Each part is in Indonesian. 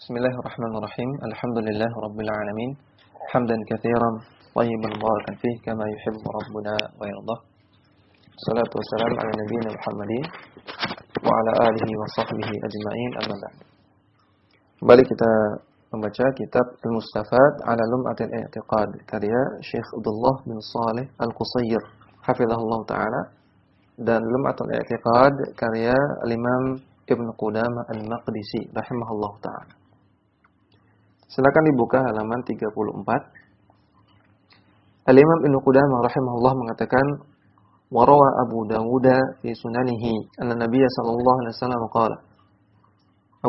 Bismillahirrahmanirrahim. Alhamdulillahirabbil alamin. Hamdan katsiran thayyiban mubarakan fihi kama yuhibbu rabbuna wa yardah. Salatu wassalamu ala nabiyyina Muhammadin wa ala alihi wa sahbihi ajma'in. Amma ba'd. Kembali kita membaca kitab Al-Mustafad ala Lum'atil I'tiqad karya Syekh Abdullah bin Shalih Al-Qusair hafizahullah taala, dan Lum'atul I'tiqad karya Al-Imam Ibnu Qudamah Al-Maqdisi rahimahullah taala. Silakan dibuka halaman 34. Al-Imam Ibnu Qudamah rahimahullah mengatakan, wa rawa Abu Dawud fi sunanihi anna Nabiy sallallahu alaihi wasallam qala.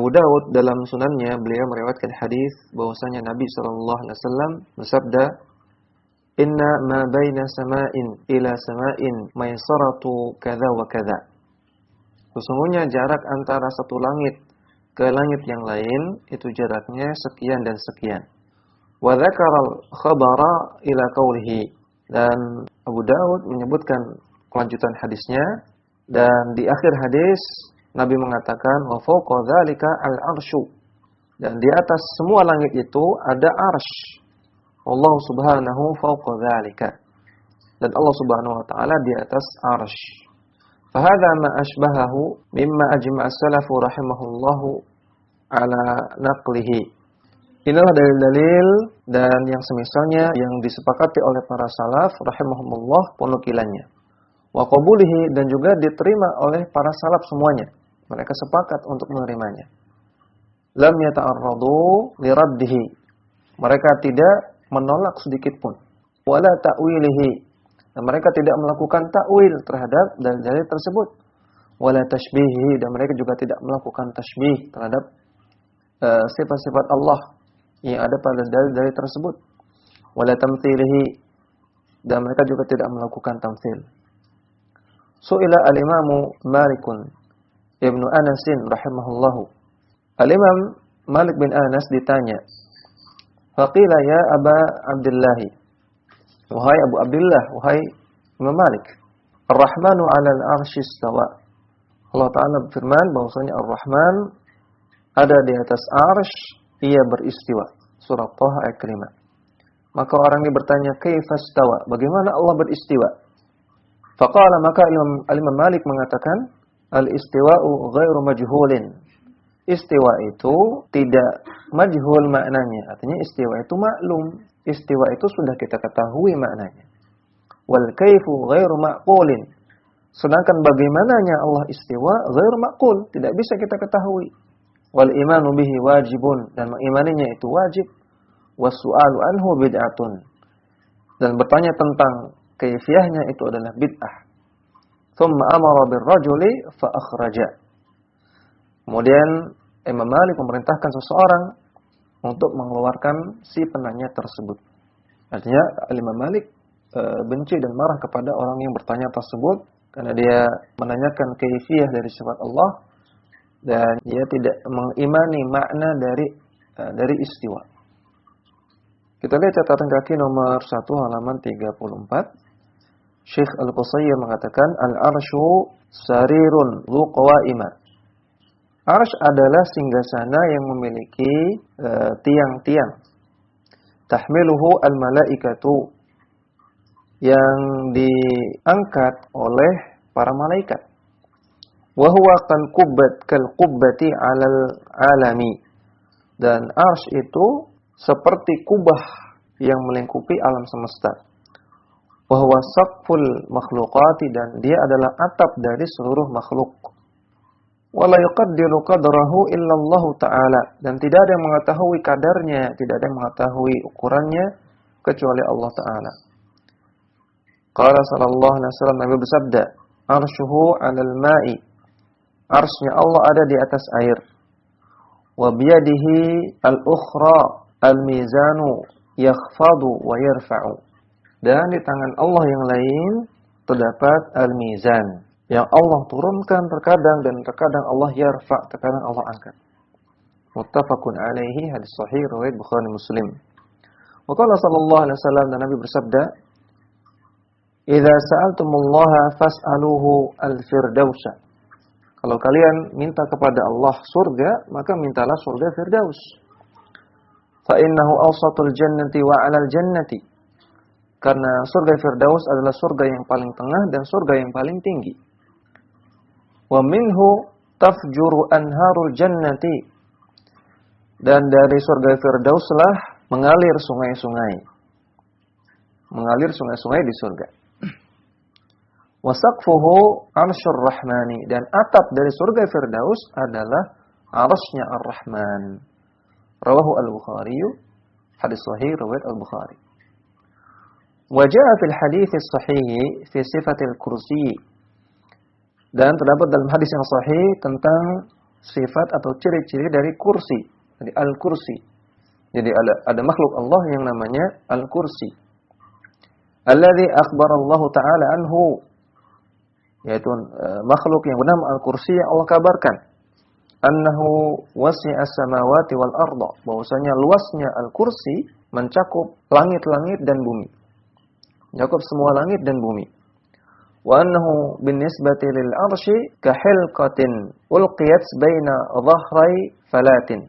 Abu Dawud dalam sunannya beliau meriwayatkan hadis bahwasanya Nabi sallallahu alaihi wasallam bersabda, "Inna ma baina sama'in ila sama'in maisaratu kadza wa kadza." Sesungguhnya jarak antara satu langit ke langit yang lain itu jaraknya sekian dan sekian. Wa dzakara al-khabara ila qawlihi, dan Abu Dawud menyebutkan kelanjutan hadisnya, dan di akhir hadis Nabi mengatakan wa fawqa dzalika al-arsyu, dan di atas semua langit itu ada arsy. Allah subhanahu fawqa dzalika, dan Allah subhanahu wa ta'ala di atas arsy. Fahadha ma ashbahahu mimma ajma'a as-salafu rahimahullahu ala naqlihi. Inilah dalil-dalil dan yang semisalnya yang disepakati oleh para salaf rahimahumullah penukilannya. Wa qabulihi, dan juga diterima oleh para salaf semuanya. Mereka sepakat untuk menerimanya. Lam yata'arradu li raddihi. Mereka tidak menolak sedikit pun. Wala ta'wilihi, dan mereka tidak melakukan takwil terhadap dalil-dalil tersebut. Wala tashbihi, dan mereka juga tidak melakukan tashbih terhadap sifat-sifat Allah yang ada pada dalil-dalil tersebut. Wala tamtsilihi, dan mereka juga tidak melakukan tamtsil. Su'ila al-Imam Malik Ibnu Anas rahimahullahu. Al-Imam Malik bin Anas ditanya, faqila ya Aba Abdullah, wahai Abu Abdullah, wahai Imam Malik, Ar-Rahmanu 'alal 'arsy istawa. Allah Ta'ala berfirman bahwasanya Ar-Rahman ada di atas arsy, ia beristiwa. Surah Taha ayat 5. Maka orang ini bertanya, kaifa istawa? Bagaimana Allah beristiwa? Faqala, maka Imam Malik mengatakan, al-istiwa'u ghairu majhulin. Istiwa itu tidak majhul maknanya. Artinya istiwa itu maklum. Istiwa itu sudah kita ketahui maknanya. Wal kaifu ghairu ma'qulin. Sedangkan bagaimananya Allah istiwa ghairu ma'qul, tidak bisa kita ketahui. Wal imanu bihi wajibun, dan mengimaninya itu wajib. Was-su'alu anhu bid'atun, dan bertanya tentang kaifiyahnya itu adalah bid'ah. Thumma amara birrajuli fa akhraja. Kemudian Imam Malik memerintahkan seseorang untuk mengeluarkan si penanya tersebut. Artinya Imam Malik benci dan marah kepada orang yang bertanya tersebut karena dia menanyakan kaifiyah dari sifat Allah dan dia tidak mengimani makna dari istiwa. Kita lihat catatan kaki nomor 1 halaman 34. Syekh Al-Qusair mengatakan al-arsyu sarirun dzu qawaima. Arsy adalah singgasana yang memiliki tiang-tiang. Tahmiluhu al-malaikatu, yang diangkat oleh para malaikat. Wa huwa kal-qubbati 'alal 'alami. Dan arsy itu seperti kubah yang melingkupi alam semesta. Wa huwa saqful makhluqati, dan dia adalah atap dari seluruh makhluk. Wala yuqaddiru qadrahu illa Allah Ta'ala, dan tidak ada yang mengetahui kadarnya, tidak ada yang mengetahui ukurannya kecuali Allah Ta'ala. Qala sallallahu alaihi wasallam, Nabi bersabda, arshuhu 'alal ma'i. Arsy-nya Allah ada di atas air. Wa biyadihi al-ukhra al-mizanu yakhfadu wa yarfa'u. Dan di tangan Allah yang lain terdapat al-mizan, yang Allah turunkan terkadang, dan terkadang Allah yarfa', terkadang Allah angkat. Muttafaqun alaihi, hadis sahih riwayat Bukhari Muslim. Wa qala sallallahu alaihi wasallam, dan Nabi bersabda, idza sa'altumullaha fas'aluhu al-firdausa. Kalau kalian minta kepada Allah surga, maka mintalah surga Firdaus. fa innahu awsatul jannati wa 'alal jannati. Karena surga Firdaus adalah surga yang paling tengah dan surga yang paling tinggi. Wa minhu tafjuru anharul jannati. Dan dari surga Firdauslah mengalir sungai-sungai. Mengalir sungai-sungai di surga. Wa saqfuhu 'arsyur rahmani. Dan atap dari surga Firdaus adalah 'arsy-Nya Ar-Rahman. Rawahu Al-Bukhari, hadis sahih riwayat Al-Bukhari. Wa jaa'a fil hadits sahih fi sifatil kursi. Dan terdapat dalam hadis yang sahih tentang sifat atau ciri-ciri dari kursi, dari al-kursi. Jadi ada makhluk Allah yang namanya al-kursi. Alladzi akhbara Allah Ta'ala anhu, yaitu makhluk yang bernama al-kursi yang Allah kabarkan. Annahu wasi'as samawati wal arda, bahwasanya luasnya al-kursi mencakup langit-langit dan bumi. Mencakup semua langit dan bumi. Wa annahu binisbati lil arsy kahilqatin ulqiyat baina dhahrai falatin.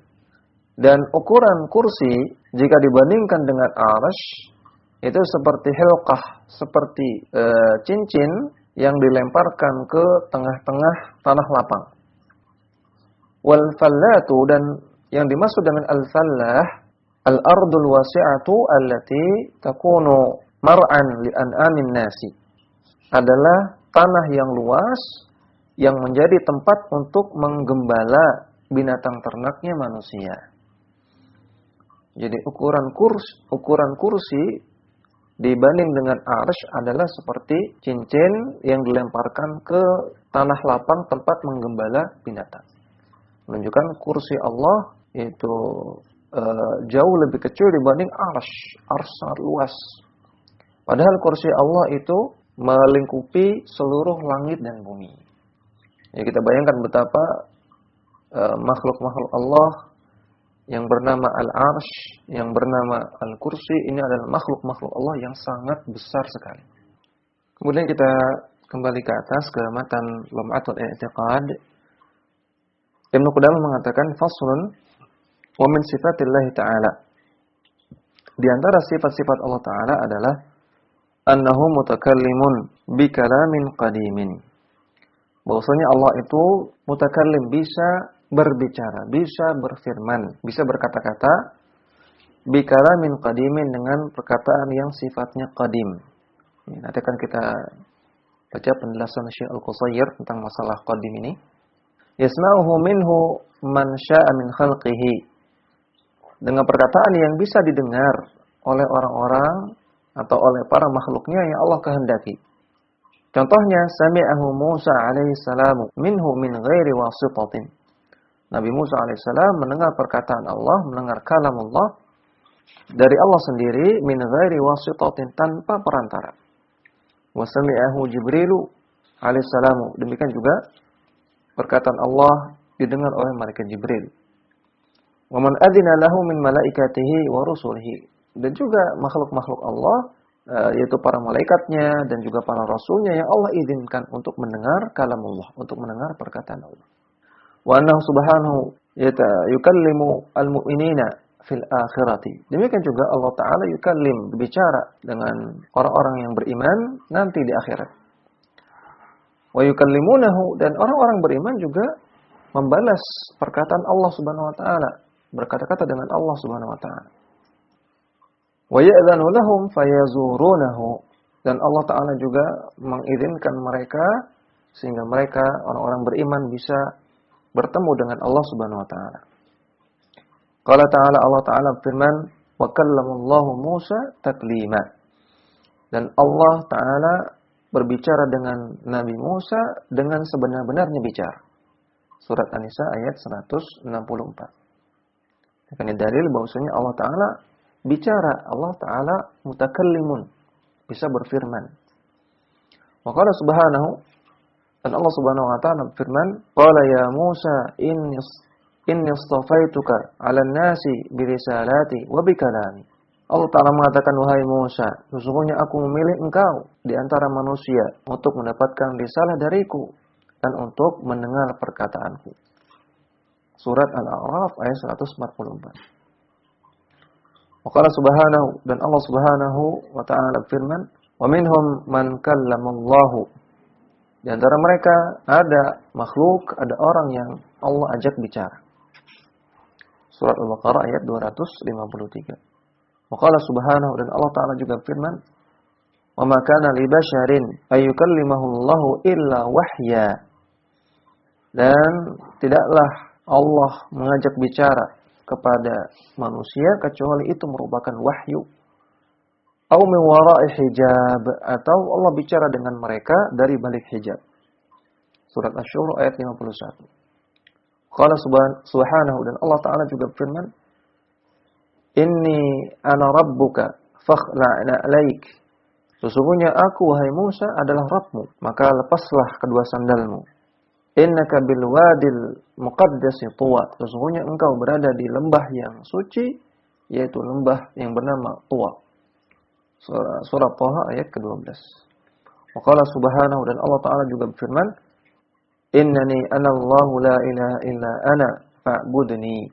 Dan ukuran kursi jika dibandingkan dengan arsy itu seperti hilqah, seperti cincin yang dilemparkan ke tengah-tengah tanah lapang. Wal fallatu, dan yang dimaksud dengan al-fallah al-ardul wasi'atu allati takunu mar'an li an'amin nasi, adalah tanah yang luas yang menjadi tempat untuk menggembala binatang ternaknya manusia. Jadi ukuran kursi dibanding dengan arsy adalah seperti cincin yang dilemparkan ke tanah lapang tempat menggembala binatang. Menunjukkan kursi Allah itu jauh lebih kecil dibanding arsy. Arsy sangat luas. Padahal kursi Allah itu melingkupi seluruh langit dan bumi. Ya, kita bayangkan betapa makhluk-makhluk Allah yang bernama Al-Arsy, yang bernama Al-Kursi, ini adalah makhluk-makhluk Allah yang sangat besar sekali. Kemudian kita kembali ke atas ke matan Lum'atul I'tiqad. Ibnu Qudamah mengatakan faslun wa min sifatillahi ta'ala. Di antara sifat-sifat Allah Ta'ala adalah annahu mutakallimun bi kalamin qadimin. Bahwasanya Allah itu mutakallim, bisa berbicara, bisa berfirman, bisa berkata-kata bi kalamin qadimin, dengan perkataan yang sifatnya qadim. Nanti akan kita baca penjelasan Syekh Al-Qusair tentang masalah qadim ini. Yasma'uhu minhu man sya'a min khalqihi, dengan perkataan yang bisa didengar oleh orang-orang atau oleh para makhluknya yang Allah kehendaki. Contohnya, sami'ahu Musa alaihi salam minhu min ghairi wasitatin. Nabi Musa alaihi salam mendengar perkataan Allah, mendengar kalam Allah dari Allah sendiri, min ghairi wasitatin, tanpa perantara. Wa sami'ahu Jibrilu alaihi salam, demikian juga perkataan Allah didengar oleh malaikat Jibril. Wa man adzina lahu min malaikatihi wa rusulihi, dan juga makhluk-makhluk Allah, yaitu para malaikatnya dan juga para rasulnya yang Allah izinkan untuk mendengar kalam Allah, untuk mendengar perkataan Allah. Wa annahu subhanahu yukallimu al-mu'minina fil akhirati. Demikian juga Allah Ta'ala yukallim, berbicara dengan orang-orang yang beriman nanti di akhirat. Wa yukallimunahu, dan orang-orang beriman juga membalas perkataan Allah Subhanahu wa taala, berkata-kata dengan Allah Subhanahu wa taala. Wa ya'dzanu lahum fayazurunahu, dan Allah Ta'ala juga mengizinkan mereka sehingga mereka orang-orang beriman bisa bertemu dengan Allah Subhanahu wa taala. Qala ta'ala, Allah Ta'ala firman, wa kallamallahu Musa taklima, dan Allah Ta'ala berbicara dengan Nabi Musa dengan sebenar-benarnya bicara. Surat An-Nisa ayat 164. Ini dalil bahwasanya Allah Ta'ala bicara, Allah Ta'ala mutakallimun, bisa berfirman. Wa qala subhanahu, dan Allah Subhanahu wa taala berfirman, qala ya Musa inni istafaituka 'alan nasi bi risalati wa bi kalami. Allah Ta'ala mengatakan, wahai Musa, sesungguhnya aku memilih engkau di antara manusia untuk mendapatkan risalah dariku dan untuk mendengar perkataanku. Surat Al-A'raf ayat 144. Wa qala subhanahu, dan Allah Subhanahu wa ta'ala firman, wa minhum man kallamallahu. Di antara mereka ada makhluk, ada orang yang Allah ajak bicara. Surat Al-Baqarah ayat 253. Wa qala subhanahu, dan Allah Ta'ala juga firman, wa ma kana li basyarin ayyukallimahullahu illa wahya. Dan tidaklah Allah mengajak bicara kepada manusia kecuali itu merupakan wahyu. Au min wara'i hijab, atau Allah bicara dengan mereka dari balik hijab. Surat Asy-Syura ayat 51. Qala subhanahu, dan Allah Ta'ala juga firman, inni ana rabbuka fakhla'na 'alaik. Sesungguhnya aku, wahai Musa, adalah Rabbmu, maka lepaslah kedua sandalmu. Innaka bil wadil muqaddasi tuwa. Sesungguhnya engkau berada di lembah yang suci, yaitu lembah yang bernama Tuwa. Surah Thaha ayat ke-12. Wa qala subhanahu, dan Allah Ta'ala juga berfirman, innani anallahu la ilaha illa ana fa'budni.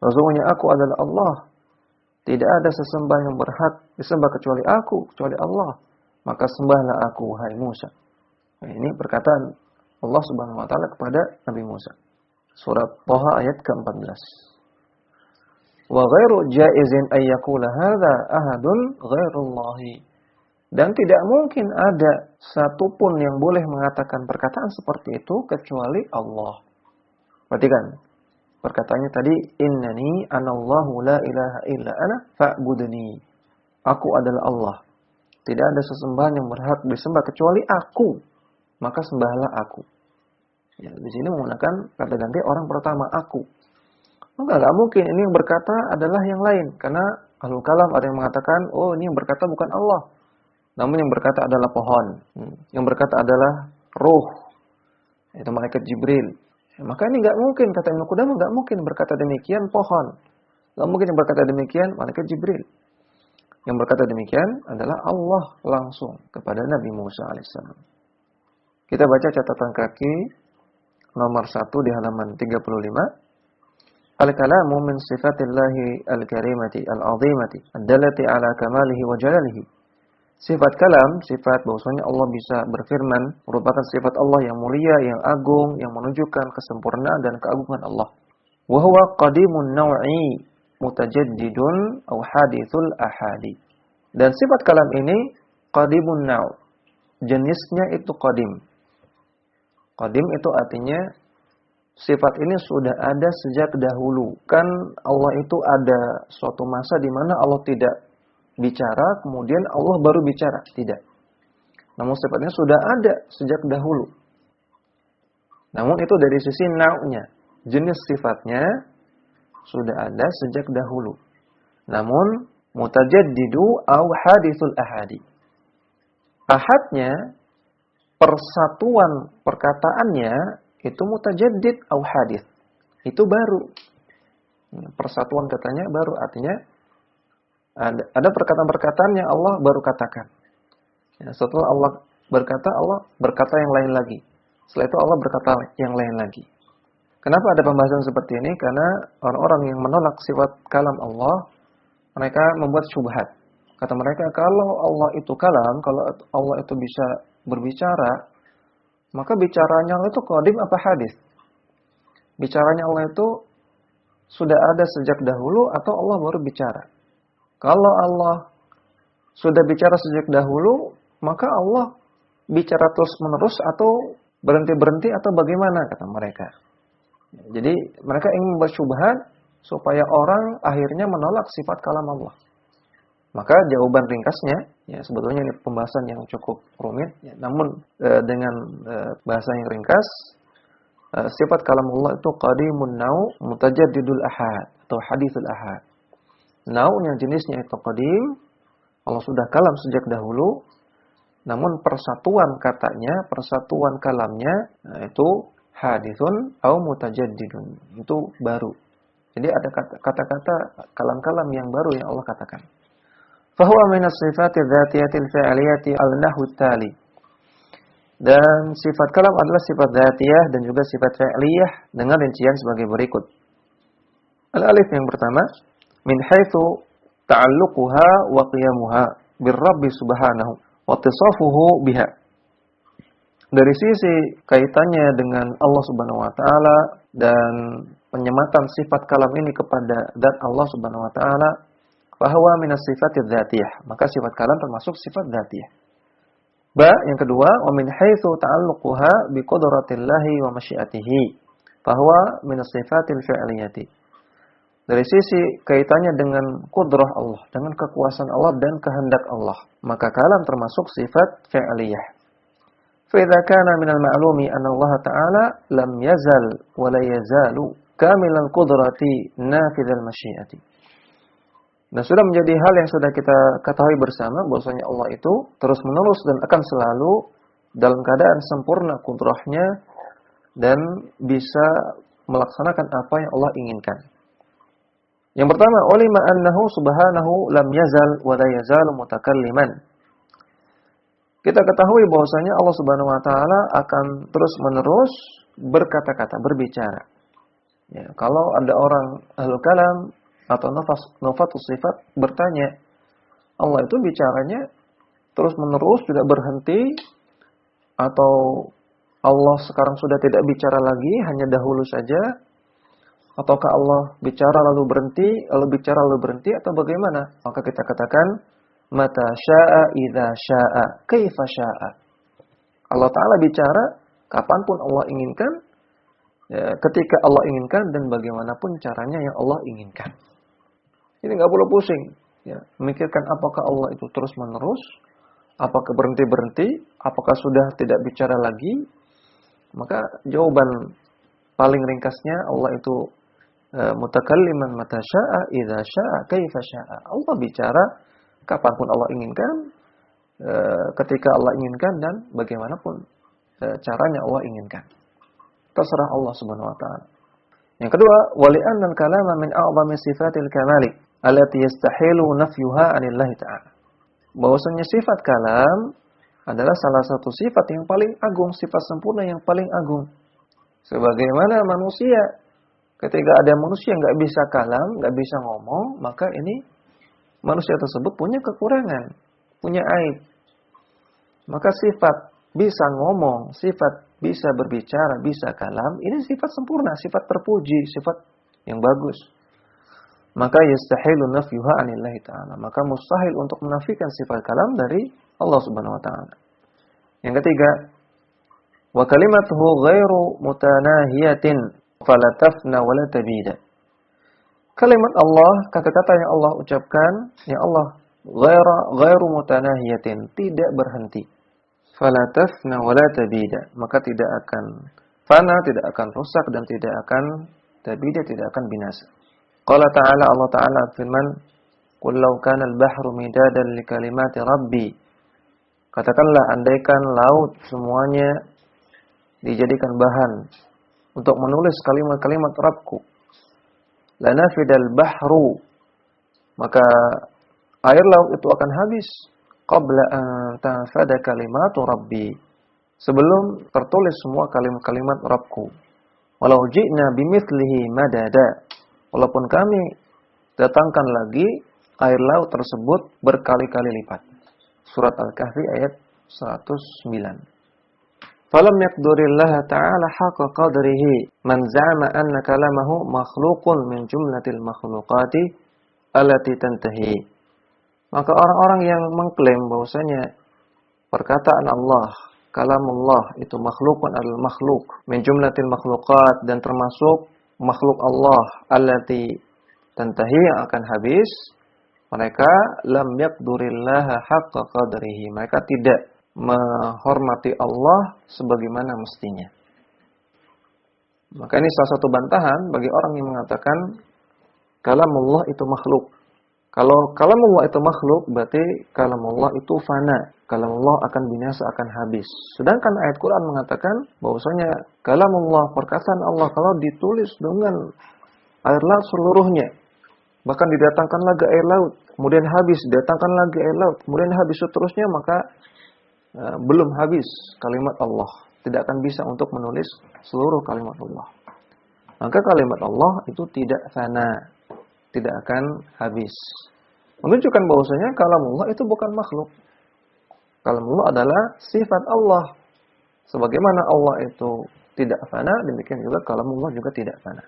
Sesungguhnya aku adalah Allah, tidak ada sesembahan yang berhak disembah kecuali aku, kecuali Allah, maka sembahlah aku, wahai Musa. Nah, ini perkataan Allah Subhanahu wa taala kepada Nabi Musa. Surat Thaha ayat ke-14. Wa ghairu jaizin ay yaqula hadza ahadun ghairullahi. Dan tidak mungkin ada satupun yang boleh mengatakan perkataan seperti itu kecuali Allah. Perhatikan. Perkataannya tadi, innani anallahu la ilaha illa ana fa'budni. Aku adalah Allah. Tidak ada sesembahan yang berhak disembah kecuali aku, maka sembahlah aku. Ya, di sini menggunakan kata ganti orang pertama, aku. Maka enggak mungkin ini yang berkata adalah yang lain, karena ahlul kalam ada yang mengatakan, oh ini yang berkata bukan Allah, namun yang berkata adalah pohon, yang berkata adalah ruh, itu malaikat Jibril. Ya, maka ini enggak mungkin, kata Ibnu Qudamah, enggak mungkin berkata demikian pohon, enggak mungkin yang berkata demikian malaikat Jibril. Yang berkata demikian adalah Allah langsung kepada Nabi Musa alaihissalam. Kita baca catatan kaki nomor 1 di halaman 35. Al-kalamu min sifatillahi al-karimati al-azimati ad-dallati ala kamalihi wa jalalihi. Sifat kalam, sifat bahwasanya Allah bisa berfirman, merupakan sifat Allah yang mulia, yang agung, yang menunjukkan kesempurnaan dan keagungan Allah. Wa huwa qadimun naw'i mutajaddidun aw hadithul ahadi. Dan sifat kalam ini qadimun naw'. Jenisnya itu qadim. Qadim itu artinya sifat ini sudah ada sejak dahulu. Kan Allah itu ada suatu masa di mana Allah tidak bicara, kemudian Allah baru bicara. Tidak. Namun sifatnya sudah ada sejak dahulu. Namun itu dari sisi nau'nya. Jenis sifatnya sudah ada sejak dahulu. Namun mutajaddidu aw hadithul ahadi. Ahadnya, persatuan perkataannya itu mutajaddid au hadits. Itu baru. Persatuan katanya baru, artinya ada perkataan-perkataan yang Allah baru katakan. Ya, setelah Allah berkata yang lain lagi. Setelah itu Allah berkata yang lain lagi. Kenapa ada pembahasan seperti ini? Karena orang-orang yang menolak sifat kalam Allah, mereka membuat syubhat. Kata mereka, kalau Allah itu kalam, kalau Allah itu bisa berbicara, maka bicaranya Allah itu qadim apa hadis? Bicaranya Allah itu sudah ada sejak dahulu atau Allah baru bicara? Kalau Allah sudah bicara sejak dahulu, maka Allah bicara terus-menerus atau berhenti-berhenti atau bagaimana, kata mereka. Jadi mereka ingin membuat syubhat supaya orang akhirnya menolak sifat kalam Allah. Maka jawaban ringkasnya, ya sebetulnya ini pembahasan yang cukup rumit, ya, namun dengan bahasa yang ringkas, sifat kalam Allah itu qadimun nau' mutajaddidul ahad atau hadithul ahad. Nau'nya jenisnya itu qadim, Allah sudah kalam sejak dahulu, namun persatuan katanya, persatuan kalamnya, itu hadithun au mutajaddidun, itu baru. Jadi ada kata-kata kalam-kalam yang baru yang Allah katakan. Fahuwa minas sifati dzatiyatil fi'liyati al-nahwu tali. Dan sifat kalam adalah sifat dzatiyah dan juga sifat fi'liyah dengan rincian sebagai berikut. Al-alif yang pertama, min haitsu ta'alluquha wa qiyamuha birrabbi subhanahu wa ittisafuhu biha. Dari sisi kaitannya dengan Allah Subhanahu wa taala dan penyematan sifat kalam ini kepada zat Allah Subhanahu wa taala, bahwa minas sifatidz dzatiyah, maka sifat kalam termasuk sifat dzatiyah. Yang kedua, wa min haitsu ta'alluquha bi qudratillahi wa masyiatihi, bahwa minas sifatil fi'liyati. Dari sisi kaitannya dengan kudrah Allah, dengan kekuasaan Allah dan kehendak Allah, maka kalam termasuk sifat fi'liyah. فإذا كان من المعلوم أن الله تعالى لم يزل ولا يزال كامل القدرة نافذ المشيئة. Dan sudah menjadi hal yang sudah kita ketahui bersama bahwasanya Allah itu terus menerus dan akan selalu dalam keadaan sempurna kudrahnya dan bisa melaksanakan apa yang Allah inginkan. Yang pertama, ulima annahu subhanahu lam yazal wa la yazalu mutakalliman. Kita ketahui bahwasanya Allah Subhanahu wa taala akan terus-menerus berkata-kata, berbicara. Ya, kalau ada orang ahlul kalam atau nafatus sifat bertanya, Allah itu bicaranya terus-menerus tidak berhenti, atau Allah sekarang sudah tidak bicara lagi, hanya dahulu saja, ataukah Allah bicara lalu berhenti, lalu bicara lalu berhenti, atau bagaimana? Maka kita katakan mata sya'a idza sya'a kaifa sya'a. Allah Ta'ala bicara kapanpun Allah inginkan, ya, ketika Allah inginkan dan bagaimanapun caranya yang Allah inginkan. Ini nggak perlu pusing, ya, memikirkan apakah Allah itu terus menerus, apakah berhenti, apakah sudah tidak bicara lagi. Maka jawaban paling ringkasnya, Allah itu mutakalliman mata sya'a idza sya'a kaifa sya'a. Allah bicara kapanpun Allah inginkan, ketika Allah inginkan dan bagaimanapun caranya Allah inginkan. Terserah Allah Subhanahu wa taala. Yang kedua, wali'anna al-kalama min a'zami sifatil kamali allati yastahilu nafyuha 'anillahi ta'ala. Bahwasanya sifat kalam adalah salah satu sifat yang paling agung, sifat sempurna yang paling agung. Sebagaimana manusia, ketika ada manusia nggak bisa kalam, nggak bisa ngomong, maka ini manusia tersebut punya kekurangan, punya aib. Maka sifat bisa ngomong, sifat bisa berbicara, bisa kalam, ini sifat sempurna, sifat terpuji, sifat yang bagus. Maka yastahilu nafyuha 'anillahi ta'ala. Maka mustahil untuk menafikan sifat kalam dari Allah Subhanahu wa taala. Yang ketiga, wa kalimatuhu ghairu mutanahiyatin fala tafna wa la tabida. Kalimat Allah, kata-kata yang Allah ucapkan, ya Allah, ghairu mutanahiyatin, tidak berhenti. Fala tafna wa la tabida, maka tidak akan fana, tidak akan rusak dan tidak akan tabida, tidak akan binasa. Qala ta'ala, Allah Ta'ala firman, qul law kana al-bahru midadan li kalimati rabbi. Katakanlah, andaikan laut semuanya dijadikan bahan untuk menulis kalimat-kalimat Rabbku, lanafidal bahru, maka air laut itu akan habis qabla an tanfada kalimatu rabbi, sebelum tertulis semua kalimat-kalimat Rabbku. Walau ji'na bimithlihi madada, walaupun kami datangkan lagi air laut tersebut berkali-kali lipat. Surat Al-Kahfi ayat 109. Falam yaqdurillaha ta'ala haqqa qadrihi man za'ama anna kalamahu makhluqun min jumlatil makhluqati allati tantahi. Maka orang-orang yang mengklaim bahwasanya perkataan Allah, kalamullah itu makhlukun adalah makhluk min jumlatil makhluqat, dan termasuk makhluk Allah allati tantahi, yang akan habis, mereka lam yaqdurillaha haqqa qadrihi, mereka tidak menghormati Allah sebagaimana mestinya. Maka ini salah satu bantahan bagi orang yang mengatakan kalamullah itu makhluk. Kalau kalamullah itu makhluk, berarti kalamullah itu fana, kalamullah akan binasa, akan habis. Sedangkan ayat Quran mengatakan bahwasanya kalamullah, perkataan Allah, kalau ditulis dengan air laut seluruhnya, bahkan didatangkan lagi air laut, kemudian habis, didatangkan lagi air laut, kemudian habis seterusnya, maka belum habis kalimat Allah. Tidak akan bisa untuk menulis seluruh kalimat Allah. Maka kalimat Allah itu tidak fana, tidak akan habis. menunjukkan bahwasanya kalamullah itu bukan makhluk. Kalamullah adalah sifat Allah. Sebagaimana Allah itu tidak fana, demikian juga kalamullah juga tidak fana.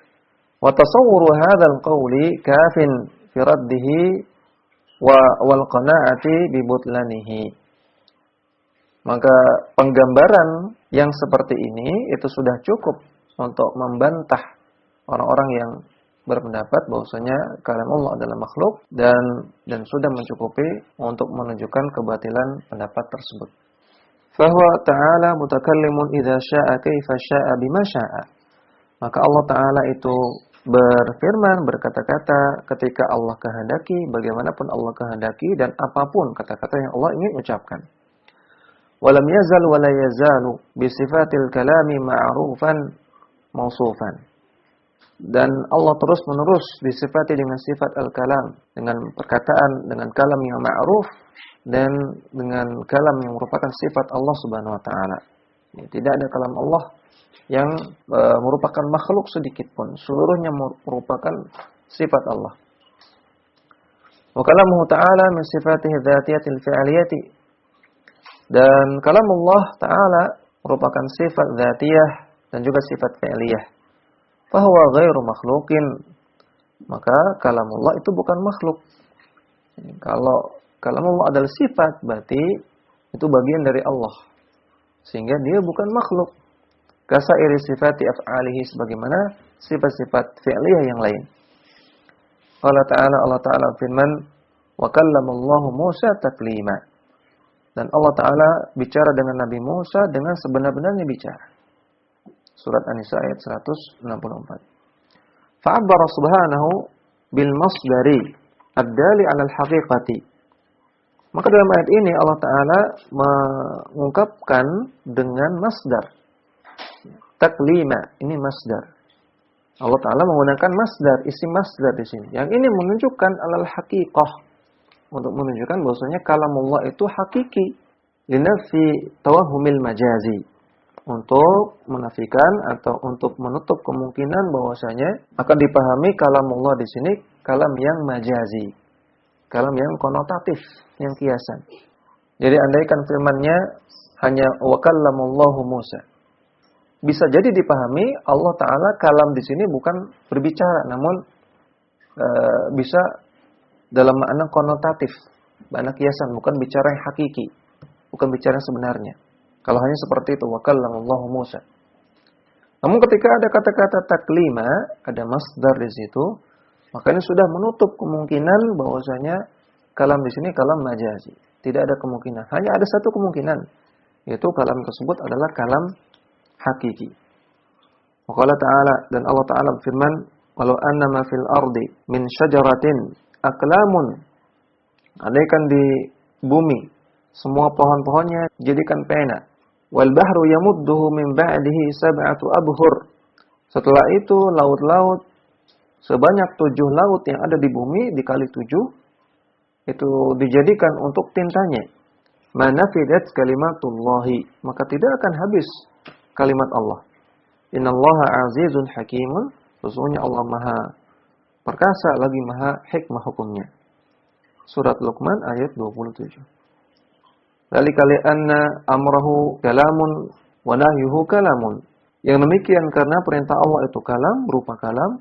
Wa tasawwuru hadzal qawli kafin fi raddihi wal qana'ati bi butlanihi. Maka penggambaran yang seperti ini itu sudah cukup untuk membantah orang-orang yang berpendapat bahwasanya kalam Allah adalah makhluk dan sudah mencukupi untuk menunjukkan kebatilan pendapat tersebut. Fahuwa ta'ala mutakallimun idza syaa kaifa syaa bima syaa. Maka Allah Ta'ala itu berfirman, berkata-kata ketika Allah kehendaki, bagaimanapun Allah kehendaki dan apapun kata-kata yang Allah ingin ucapkan. Walam yazal wa la yazalu bi sifatil kalami ma'rufan mausufan. Dan Allah terus-menerus disifati dengan sifat al-kalam, dengan perkataan, dengan kalam yang ma'ruf dan dengan kalam yang merupakan sifat Allah Subhanahu wa taala. Tidak ada kalam Allah yang merupakan makhluk sedikit pun, seluruhnya merupakan sifat Allah. Wa kalamuhu ta'ala min sifatihi dzatiyatil fi'aliyati. Dan kalam Allah taala merupakan sifat dzatiyah dan juga sifat fi'liyah. Fahuwa ghairu makhluqin. Maka kalamullah itu bukan makhluk. Kalau kalamullah adalah sifat, berarti itu bagian dari Allah. Sehingga dia bukan makhluk. Kasairi sifati af'alihi, sebagaimana sifat-sifat fi'liyah yang lain. Allah Ta'ala firman, wa kallamallahu Musa taklima. Dan Allah Ta'ala bicara dengan Nabi Musa dengan sebenar-benarnya bicara. Surat An-Nisa ayat 164. Fa'abbara subhanahu bil masdari ad-dali 'ala al-haqiqati. Maka dalam ayat ini Allah Ta'ala mengungkapkan dengan masdar. Taklima, ini masdar. Allah Ta'ala menggunakan masdar, isim masdar di sini. Yang ini menunjukkan alal haqiqah. Untuk menunjukkan bahwasanya kalamullah itu hakiki. Linafi tawahumil majazi. Untuk menafikan atau untuk menutup kemungkinan bahwasanya akan dipahami kalamullah di sini kalam yang majazi, kalam yang konotatif, yang kiasan. Jadi andaikan firman-Nya hanya wa kallamallahu Musa, bisa jadi dipahami Allah Ta'ala kalam di sini bukan berbicara, namun bisa dalam makna konotatif, makna kiasan, bukan bicara yang hakiki, bukan bicara yang sebenarnya. Kalau hanya seperti itu, wa kallamallahu Musa. Namun ketika ada kata-kata taklima, ada masdar di situ, maka ini sudah menutup kemungkinan bahwasanya kalam di sini kalam majazi. Tidak ada kemungkinan. Hanya ada satu kemungkinan, yaitu kalam tersebut adalah kalam hakiki. Wa qala ta'ala, dan Allah Ta'ala berfirman, walau annama fil ardi min syajaratin aqlamun. Andaikan di bumi semua pohon-pohonnya jadikan pena. Wal bahru yamudduhu min ba'dihi sab'atu abhur. Setelah itu laut-laut sebanyak 7 laut yang ada di bumi dikali 7 itu dijadikan untuk tintanya. Manafidat kalimatullahi, maka tidak akan habis kalimat Allah. Innallaha azizun hakimun, sesungguhnya Allah Maha perkasa lagi Maha hikmah hukumnya. Surat Luqman ayat 27. Dzalika li'anna amrahu kalamun wa nahyuhu kalamun. Yang demikian karena perintah Allah itu kalam, berupa kalam,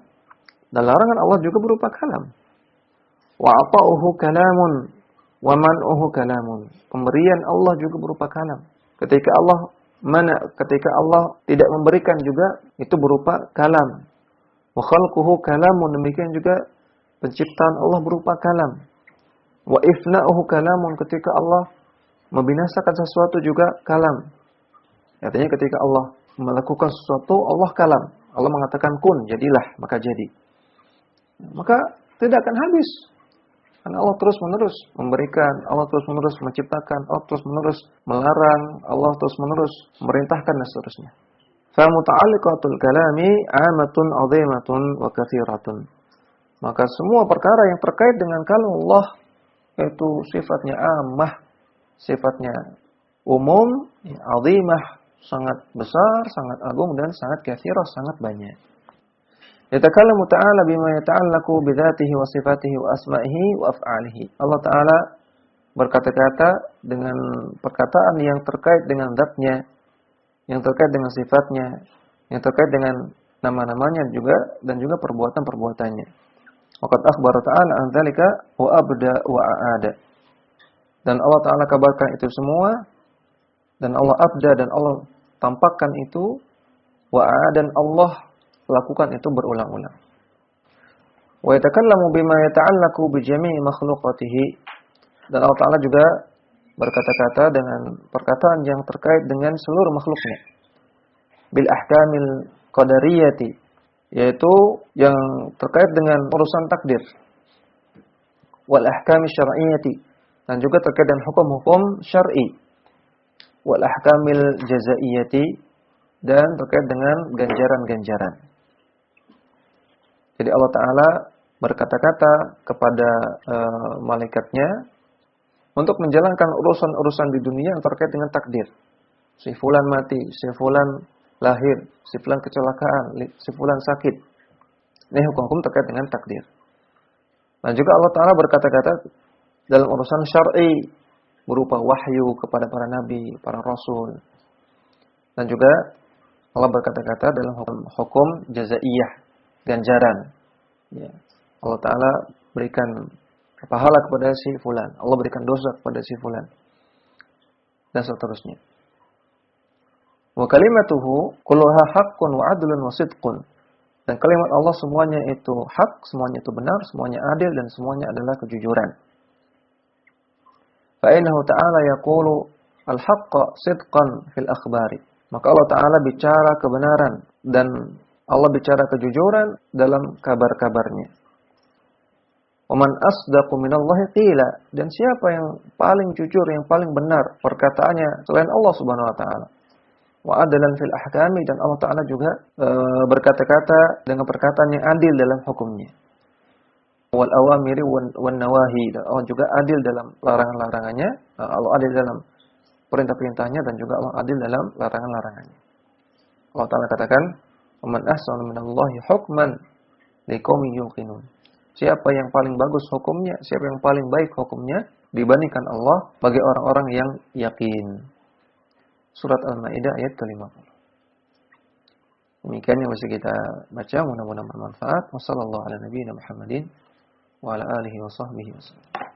dan larangan Allah juga berupa kalam. Wa ata'uhu kalamun wa man'uhu kalamun. Pemberian Allah juga berupa kalam. Ketika Allah tidak memberikan juga itu berupa kalam. Wa khalquhu kalamun, demikian juga penciptaan Allah berupa kalam. Wa ifna'uhu kalamun, ketika Allah membinasakan sesuatu juga kalam. Artinya ketika Allah melakukan sesuatu, Allah kalam. Allah mengatakan kun, jadilah, maka jadi. Maka tidak akan habis. Karena Allah terus-menerus memberikan, Allah terus-menerus menciptakan, Allah terus-menerus melarang, Allah terus-menerus memerintahkan dan seterusnya. Fa muta'alliqatul kalami 'amatun 'azimatun wa katsiratun. Maka semua perkara yang terkait dengan kalam Allah itu sifatnya ammah, sifatnya umum, azimah, sangat besar, sangat agung, dan sangat katsirah, sangat banyak. Yatakallamu ta'ala bima yata'allaqu bidzatihi wa sifatihi wa asma'ihi wa af'alihi. Allah Ta'ala berkata-kata dengan perkataan yang terkait dengan zat-Nya, yang terkait dengan sifatnya, yang terkait dengan nama-namanya juga dan juga perbuatan-perbuatannya. Waqad akhbara ta'ala an dzalika wa abda wa aada. Dan Allah Ta'ala kabarkan itu semua, dan Allah abda dan Allah tampakkan itu, wa aada, dan Allah lakukan itu berulang-ulang. Wa yatakallamu bima yata'allaqu bi jami'i makhluqatihi. Dan Allah Ta'ala juga berkata-kata dengan perkataan yang terkait dengan seluruh makhluknya. Bil ahkamil qadariyati, yaitu yang terkait dengan urusan takdir. Wal ahkami syar'iyyati, dan juga terkait dengan hukum-hukum syar'i. Wal ahkamil jazaiyati, dan terkait dengan ganjaran-ganjaran. Jadi Allah Ta'ala berkata-kata kepada malaikatnya untuk menjalankan urusan-urusan di dunia yang terkait dengan takdir. Si fulan mati, si fulan lahir, si fulan kecelakaan, si fulan sakit. Ini hukum-hukum terkait dengan takdir. Dan juga Allah Ta'ala berkata-kata dalam urusan syar'i, berupa wahyu kepada para nabi, para rasul. Dan juga Allah berkata-kata dalam hukum jazaiyah, ganjaran. Ya. Allah Ta'ala berikan pahala kepada si fulan, Allah berikan dosa kepada si fulan, dan seterusnya. Wa kalimatuhu kulluha haqqun wa adlun wa sidqun. Dan kalimat Allah semuanya itu hak, semuanya itu benar, semuanya adil, dan semuanya adalah kejujuran. Fa innahu ta'ala yaqulu al-haqqa sidqan fil akhbari. Maka Allah Ta'ala bicara kebenaran dan Allah bicara kejujuran dalam kabar-kabarnya. Waman asdaqu minallahi qila. Dan siapa yang paling jujur, yang paling benar perkataannya selain Allah Subhanahu wa taala. Wa adalan fil ahkami, dan Allah Ta'ala juga berkata-kata dengan perkataan yang adil dalam hukumnya. Wal awamiri wan nawahi, dan Allah juga adil dalam larangan-larangannya. Allah adil dalam perintah-perintahnya, dan juga Allah adil dalam larangan-larangannya. Allah Ta'ala katakan, "Man ahsanu minallahi hukman liqaumin yuqinun." Siapa yang paling bagus hukumnya, siapa yang paling baik hukumnya dibandingkan Allah bagi orang-orang yang yakin. Surat Al-Maidah ayat ke-50. Demikian yang bisa kita baca, mudah-mudahan bermanfaat. Wassallallahu ala nabiyina Muhammadin wa ala alihi wa sahbihi wasallam.